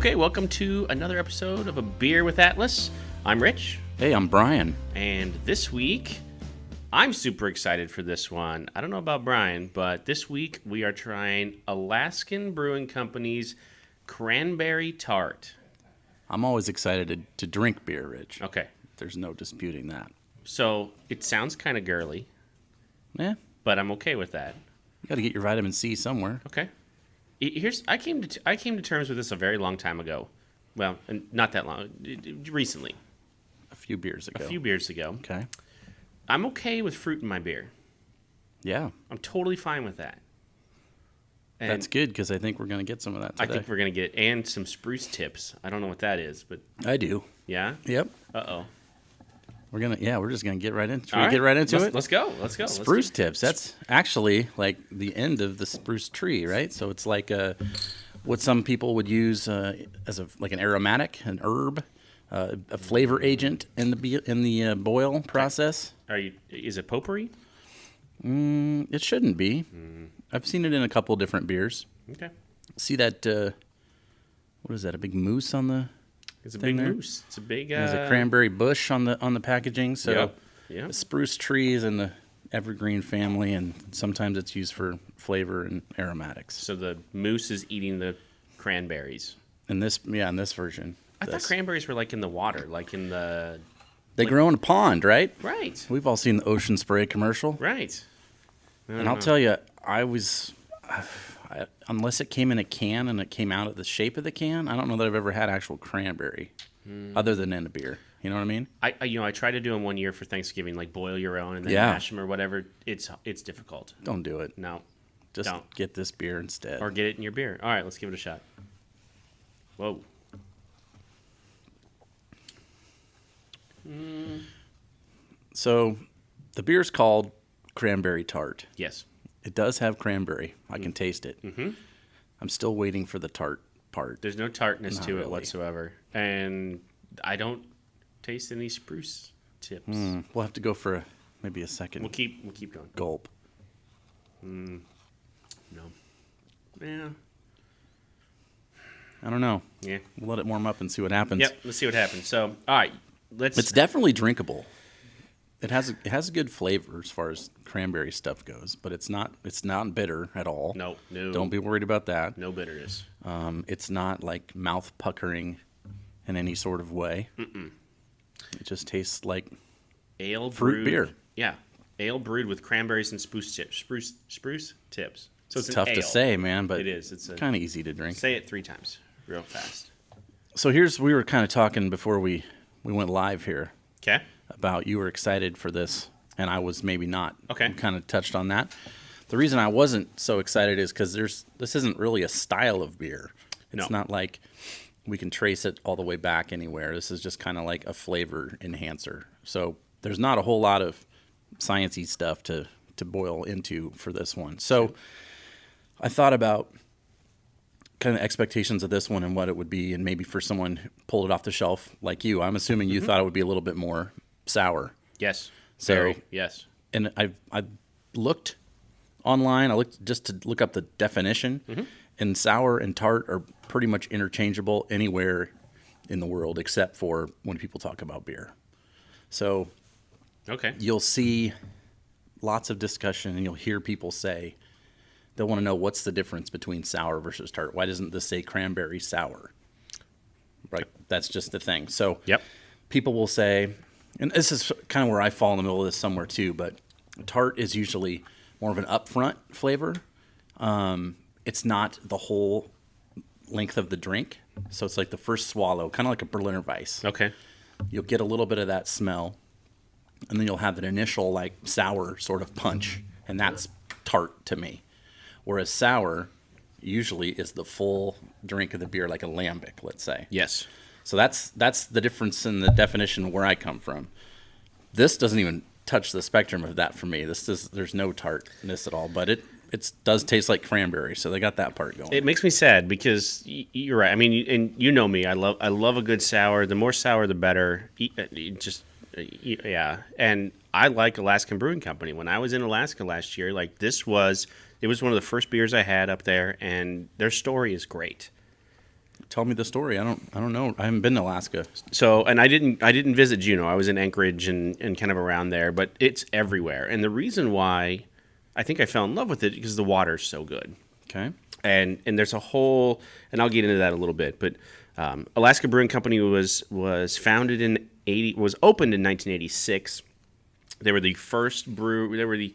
Okay, welcome to another episode of A Beer with Atlas. I'm Rich. Hey, I'm Brian. And this week, I'm super excited for this one. I don't know about Brian, but this week we are trying Alaskan Brewing Company's Cranberry Tart. I'm always excited to drink beer, Rich. Okay. There's no disputing that. So, it sounds kind of girly. Yeah. But I'm okay with that. You got to get your vitamin C somewhere. Okay. I came to terms with this a very long time ago. Well, not that long. Recently. A few beers ago. Okay. I'm okay with fruit in my beer. Yeah. I'm totally fine with that. And that's good because I think we're going to get some of that today. I think we're going to get it. And some spruce tips. I don't know what that is, but... I do. Yeah? Yep. Uh-oh. We're just going to get right into it. Should we get right into it? Let's go. Spruce tips. That's actually like the end of the spruce tree, right? So it's like what some people would use as an aromatic, an herb, a flavor agent in the boil process. Is it potpourri? It shouldn't be. I've seen it in a couple different beers. Okay. See that? What is that? A big moose on the? It's a big moose. It's a big. There's a cranberry bush on the packaging. So yep. The spruce tree is in the evergreen family, and sometimes it's used for flavor and aromatics. So the moose is eating the cranberries. In this version. I thought cranberries were like in the water, like in the. They grow in a pond, right? Right. We've all seen the Ocean Spray commercial. Right. And I'll tell you, unless it came in a can and it came out of the shape of the can, I don't know that I've ever had actual cranberry, other than in a beer. You know what I mean? I tried to do them one year for Thanksgiving, like boil your own and then mash them or whatever. It's difficult. Don't do it. No. Just get this beer instead. Or get it in your beer. All right, let's give it a shot. Whoa. So, the beer's called Cranberry Tart. Yes. It does have cranberry. I can taste it. Mm-hmm. I'm still waiting for the tart part. There's no tartness to it whatsoever. And I don't taste any spruce tips. We'll have to go for maybe a second. We'll keep going. Gulp. No. Yeah. I don't know. Yeah. We'll let it warm up and see what happens. Yep, let's see what happens. So, all right, It's definitely drinkable. It has a good flavor as far as cranberry stuff goes, but it's not bitter at all. No. Don't be worried about that. No bitterness. It's not like mouth puckering in any sort of way. Mm-mm. It just tastes like ale fruit beer. Yeah, ale brewed with cranberries and spruce tips. So it's tough to say, man, but it is. It's kind of easy to drink. Say it 3 times, real fast. So we were kind of talking before we went live here. Okay. About you were excited for this, and I was maybe not. Okay. We kind of touched on that. The reason I wasn't so excited is because this isn't really a style of beer. It's not like we can trace it all the way back anywhere. This is just kind of like a flavor enhancer. So there's not a whole lot of sciencey stuff to boil into for this one. So I thought about kind of expectations of this one and what it would be, and maybe for someone who pulled it off the shelf like you. I'm assuming you thought it would be a little bit more sour. Yes. So yes. And I looked online. I looked just to look up the definition, and sour and tart are pretty much interchangeable anywhere in the world except for when people talk about beer. So you'll see lots of discussion, and you'll hear people say they'll want to know what's the difference between sour versus tart. Why doesn't this say cranberry sour? Right. That's just the thing. So people will say, and this is kind of where I fall in the middle of this somewhere too, but tart is usually more of an upfront flavor. It's not the whole length of the drink. So it's like the first swallow, kind of like a Berliner Weiss. Okay. You'll get a little bit of that smell, and then you'll have an initial like sour sort of punch, and that's tart to me. Whereas sour usually is the full drink of the beer, like a lambic, let's say. Yes. So that's the difference in the definition where I come from. This doesn't even touch the spectrum of that for me. There's no tartness at all, but it does taste like cranberry, so they got that part going. It makes me sad because you're right. I mean, and you know me. I love a good sour. The more sour, the better. And I like Alaskan Brewing Company. When I was in Alaska last year, it was one of the first beers I had up there, and their story is great. Tell me the story. I don't know. I haven't been to Alaska. So, and I didn't visit Juneau. I was in Anchorage and kind of around there, but it's everywhere. And the reason why I think I fell in love with it because the water's so good. Okay. And there's a whole, and I'll get into that a little bit, but Alaska Brewing Company was founded was opened in 1986. They were the first the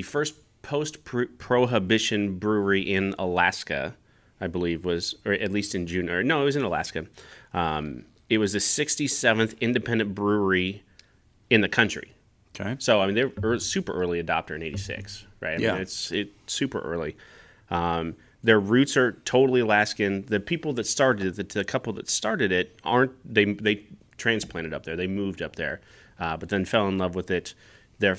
first post-prohibition brewery in Alaska, I believe or at least in June, or no, it was in Alaska. It was the 67th independent brewery in the country. Okay. So, I mean, they were super early adopter in 86, right? I Yeah. mean, it's super early. Their roots are totally Alaskan. The people that started it, the couple that started it, they transplanted up there. They moved up there, but then fell in love with it. Their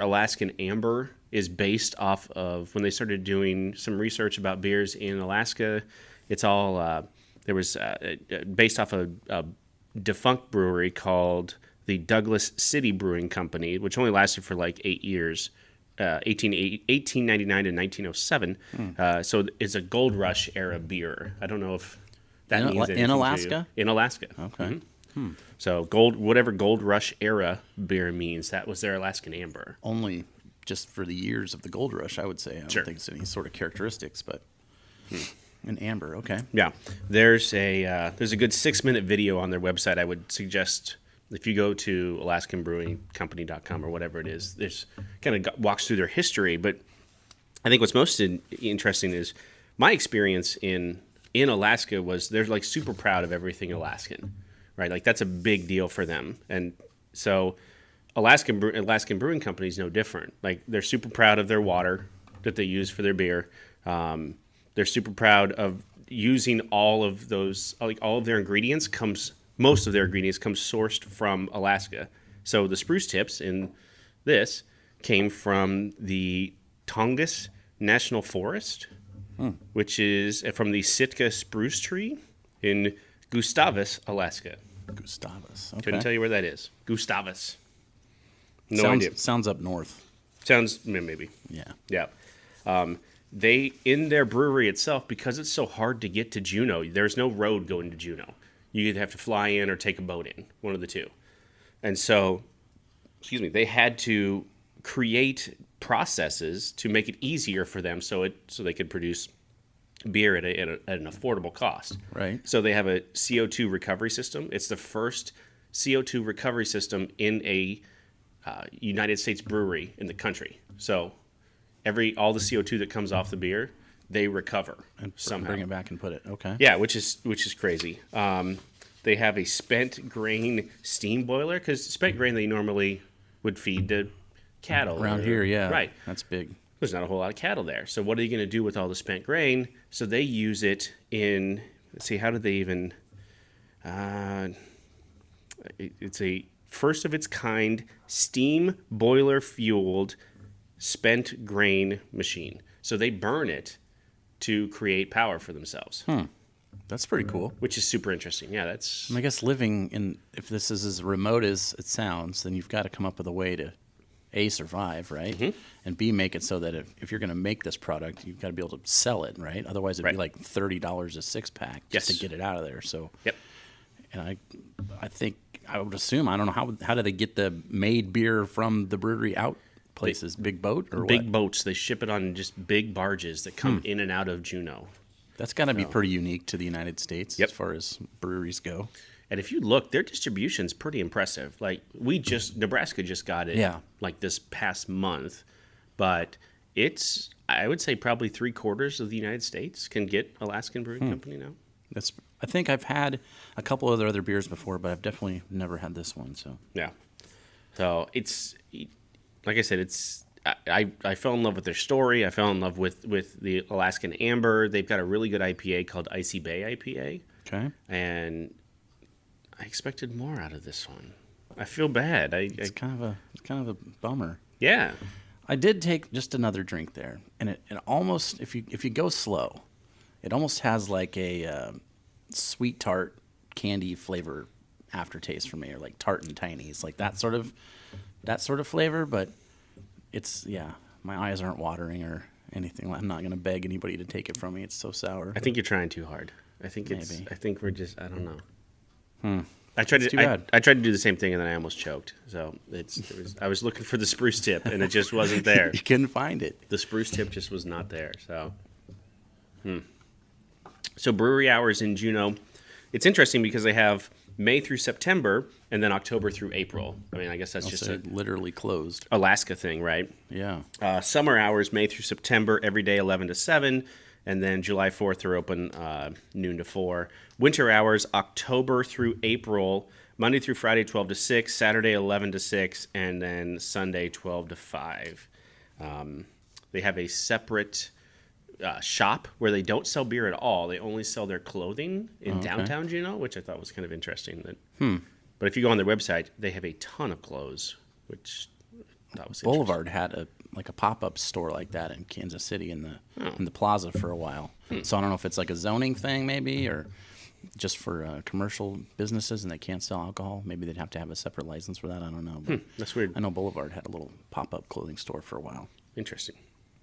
Alaskan Amber is based off of when they started doing some research about beers in Alaska. It's all there was based off a defunct brewery called the Douglas City Brewing Company, which only lasted for like 8 years, 1899 to 1907. So it's a Gold Rush era beer. I don't know if that means anything in to Alaska. you. In Alaska. Okay. So whatever Gold Rush era beer means, that was their Alaskan Amber. Only just for the years of the Gold Rush, I would say. I don't Sure. think it's any sort of characteristics, but an amber. Okay. Yeah, there's a good 6-minute video on their website. I would suggest if you go to AlaskanBrewingCompany.com or whatever it is, there's kind of walks through their history. But I think what's most interesting is my experience in Alaska was they're like super proud of everything Alaskan, right? Like that's a big deal for them, and so Alaskan Brewing Company is no different. Like they're super proud of their water that they use for their beer. They're super proud of using all of those, like all of their ingredients most of their ingredients come sourced from Alaska. So the spruce tips in this came from the Tongass National Forest, which is from the Sitka spruce tree in Gustavus, Alaska. Gustavus. Okay. Couldn't tell you where that is. Gustavus. No idea. Sounds up north. Sounds maybe. Yeah. Yeah. They in their brewery itself, because it's so hard to get to Juneau, there's no road going to Juneau. You either have to fly in or take a boat in, one of the two. And so, they had to create processes to make it easier for them so they could produce beer at an affordable cost. Right. So they have a CO2 recovery system. It's the first CO2 recovery system in a United States brewery in the country. So all the CO2 that comes off the beer, they recover And somehow. bring it back and put it. Okay. Yeah, which is crazy. They have a spent grain steam boiler because spent grain they normally would feed to cattle Around here, yeah. right. That's big. There's not a whole lot of cattle there. So what are you going to do with all the spent grain? So they use it in. Let's see, how did they even? It's a first of its kind steam boiler fueled spent grain machine. So they burn it to create power for themselves, That's pretty cool. which is super interesting. Yeah, that's I guess if this is as remote as it sounds, then you've got to come up with a way to A, survive, right? And B, make it so that if you're going to make this product, you've got to be able to sell it, right? Otherwise, it'd be like $30 a six-pack just to Yes. get it out of there. So, yep. and I think I would assume, I don't know, how do they get the made beer from the brewery out places? Big boat or Big what? boats. They ship it on just big barges that come in and out of Juneau. That's got to be pretty unique to the United States Yep. as far as breweries go. And if you look, their distribution's pretty impressive. Like Nebraska just got it like this past month, but it's, I would say probably 3/4 of the United States can get Alaskan Brewing Company now. I think I've had a couple of their other beers before, but I've definitely never had this one. So Yeah. So it's, like I said, I fell in love with their story. I fell in love with the Alaskan Amber. They've got a really good IPA called Icy Bay IPA. okay, And I expected more out of this one. I feel bad. it's kind of a bummer. Yeah. I did take just another drink there, and it almost, if you go slow, it almost has like a sweet tart candy flavor aftertaste for me, or like tart and tinies, like that sort of flavor. But it's my eyes aren't watering or anything. I'm not gonna beg anybody to take it from me. It's so sour. I think you're trying too hard. I think it's. Maybe. I think we're just. I don't know. I tried It's to. too bad. I tried to do the same thing and then I almost choked. So I was looking for the spruce tip and it just wasn't there. You couldn't find it. The spruce tip just was not there. So. So brewery hours in Juneau. It's interesting because they have May through September and then October through April. I mean, I guess that's just So a it literally closed. Alaska thing, right? Yeah. Summer hours, May through September, every day 11 to 7. And then July 4th, they're open noon to 4. Winter hours, October through April, Monday through Friday, 12 to 6, Saturday, 11 to 6, and then Sunday, 12 to 5. They have a separate shop where they don't sell beer at all. They only sell their clothing in downtown Juneau, which I thought was kind of interesting. But if you go on their website, they have a ton of clothes, which I thought was interesting. Boulevard had a pop-up store like that in Kansas City in the plaza for a while. So I don't know if it's like a zoning thing maybe, or just for commercial businesses and they can't sell alcohol. Maybe they'd have to have a separate license for that. I don't know. But That's weird. I know Boulevard had a little pop-up clothing store for a while. Interesting.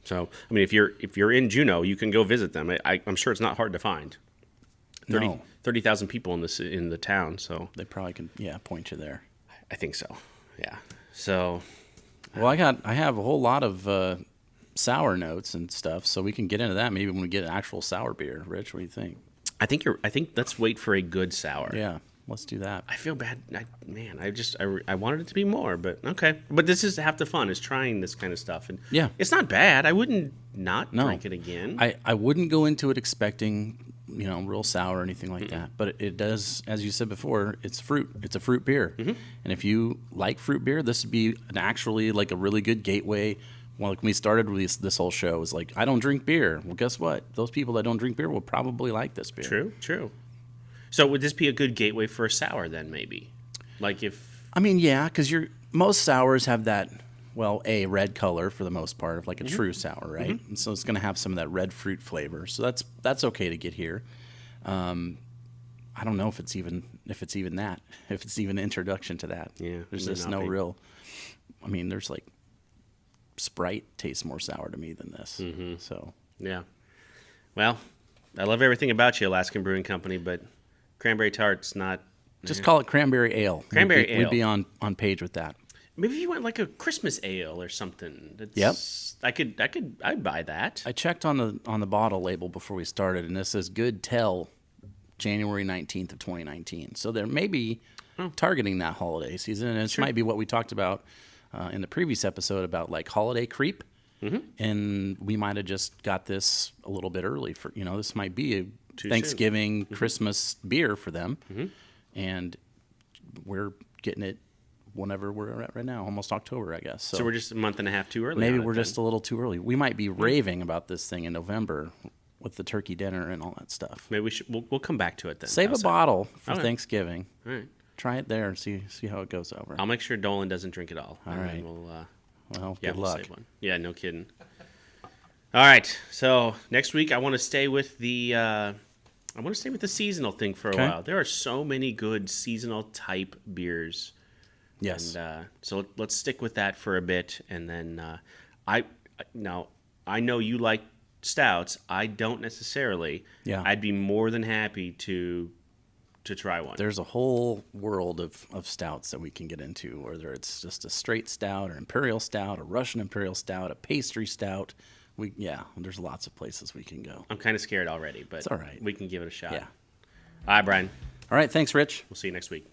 So, I mean, if you're in Juneau, you can go visit them. I'm sure it's not hard to find. 30,000 people in the town, so They probably can, point you there. I think so. Yeah. So, Well, I have a whole lot of sour notes and stuff, so we can get into that maybe when we get an actual sour beer. Rich, what do you think? I think let's wait for a good sour. Yeah, let's do that. I feel bad. I wanted it to be more, but okay. But this is half the fun, is trying this kind of stuff. And Yeah. it's not bad. I wouldn't not No. drink it again. I wouldn't go into it expecting, real sour or anything like that. But it does, as you said before, it's fruit. It's a fruit beer. And if you like fruit beer, this would be actually like a really good gateway. Well, like when we started with this whole show, it was like, I don't drink beer. Well, guess what? Those people that don't drink beer will probably like this beer. True. So would this be a good gateway for a sour then, maybe? Like if... I mean, yeah, because most sours have that, a red color for the most part of like a true sour, right? And so it's going to have some of that red fruit flavor. So that's okay to get here. I don't know if it's even that, if it's even an introduction to that. Yeah, There's it may just not no be. real. I mean, there's like Sprite tastes more sour to me than this. So Yeah. Well, I love everything about you, Alaskan Brewing Company, but Cranberry Tart's not... just call it cranberry ale. Cranberry We'd ale. be on page with that. Maybe if you want like a Christmas ale or something. Yep. I'd buy that. I checked on the bottle label before we started, and this says "Good Tell, January 19th of 2019." So they're maybe targeting that holiday season, and this might be what we talked about in the previous episode about like holiday creep. And we might have just got this a little bit early for this might be a Thanksgiving Christmas beer for them, and we're getting it whenever we're at right now, almost October, I guess. So we're just a month and a half too early. Maybe on it we're then. just a little too early. We might be raving about this thing in November with the turkey dinner and all that stuff. Maybe we'll come back to it then. Save a How's that? bottle for Okay. Thanksgiving. All right. Try it there and see how it goes over. I'll make sure Dolan doesn't drink it all. All And right. then we'll, Well, yeah, good we'll luck. save one. Yeah, no kidding. All right. So next week I want to stay with the seasonal thing for a Okay. while. There are so many good seasonal type beers. Yes. And so let's stick with that for a bit, and then I know you like stouts. I don't necessarily. Yeah. I'd be more than happy to try one. There's a whole world of stouts that we can get into, whether it's just a straight stout or imperial stout, a Russian imperial stout, a pastry stout. There's lots of places we can go. I'm kind of scared already, but It's all right. we can give it a shot. Yeah. All right, Brian. All right, thanks, Rich. We'll see you next week.